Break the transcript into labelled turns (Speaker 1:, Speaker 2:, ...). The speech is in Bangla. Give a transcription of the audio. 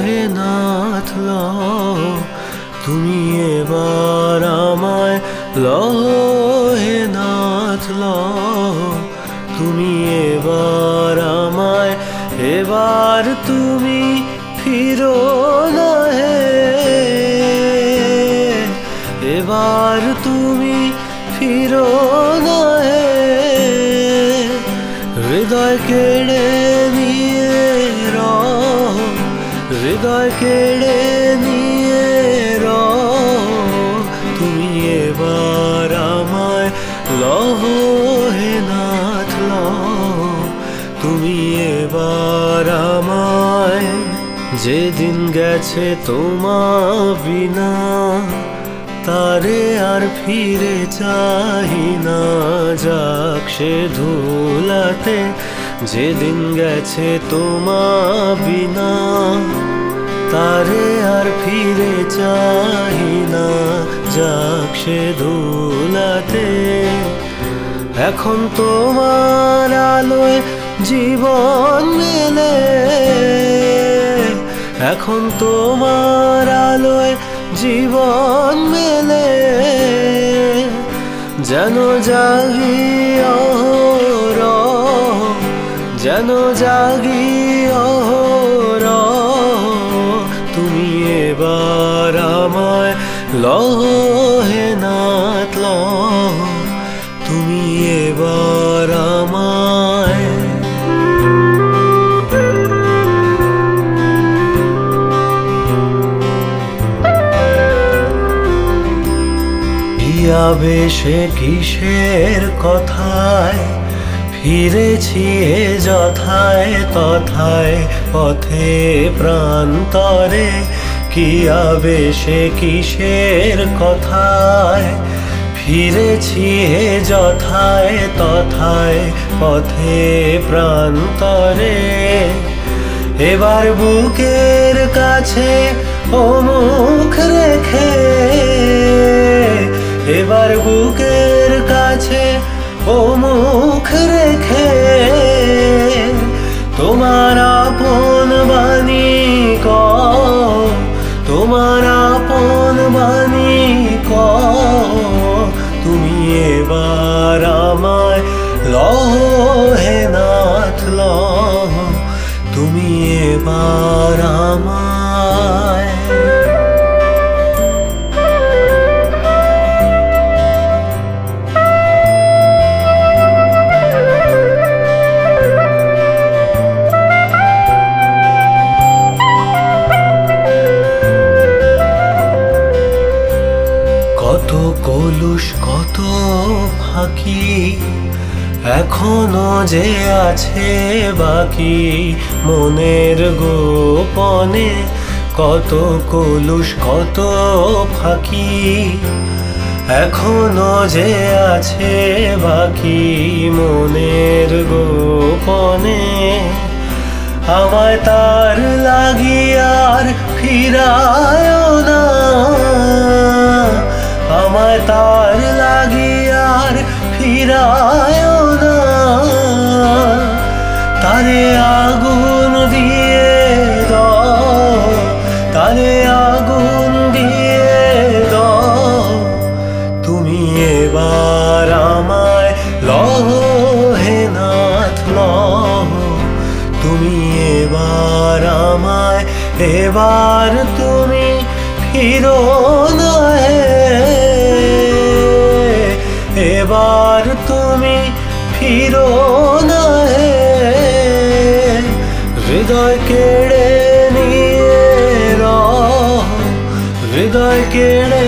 Speaker 1: হে নাথ লও তুমি এবার আমায়, লও হে নাথ লও তুমি এবার আমায়, এবার তুমি ফিরো না হে, এবার তুমি ফিরো না হে, হৃদয় কেড়ে নিয়ে রও, হৃদয় কেড়ে নিয়ে রও তুমি এবার আমায়, লও হে নাথ লও তুমি এবার আমায়। যেদিন গেছে তোমার বিনা তারে আর ফিরে চাহি না, যাক সে ধুলাতে। যেদিন গেছে তোমার বিনা তারে আর ফিরে চাহি না, যাক সে ধুলাতে। এখন তোমার আলোয় জীবন মেলে, এখন তোমার আলোয় জীবন মেলে, যেন জাগি অহরহ, যেন জাগি অহরহ তুমি এবার আমায়, লও হে নাথ লও তুমি এবার আমায়। আবেশে কিসের কথায় ফিরেছি এ যথায় তথায় পথে প্রান্তরে, কি আবেশে কিসের কথায় ফিরেছি হে যথায় তথায় পথে প্রান্তরে। এবার বুকের কাছে ও মুখ রেখে, এবার বুকের কাছে ও মুখ রেখে, তোমার আপন বাণী কও, তোমার আপন বাণী কও তুমি এবার আমায়, লও হে নাথ লও তুমি এবার আমায়। কত কলুষ কত ফাঁকি এখনো যে আছে বাকি মনের গোপনে, কত কলুষ কত ফাঁকি এখনো যে আছে বাকি মনের গোপনে। আমায় তার লাগিয়ার ফিরায় না, আমায় তার লাগিয়ার ফিরায় না, তারে আগুন দিয়ে দাও, তারে আগুন দিয়ে দাও তুমি এবার আমায়, লও হে নাথ লও তুমি এবার আমায়, এবার তুমি ফিরো না হে, এবার তুমি ফিরো না হে, হৃদয় কেড়ে নিয়ে রও, হৃদয় কেড়ে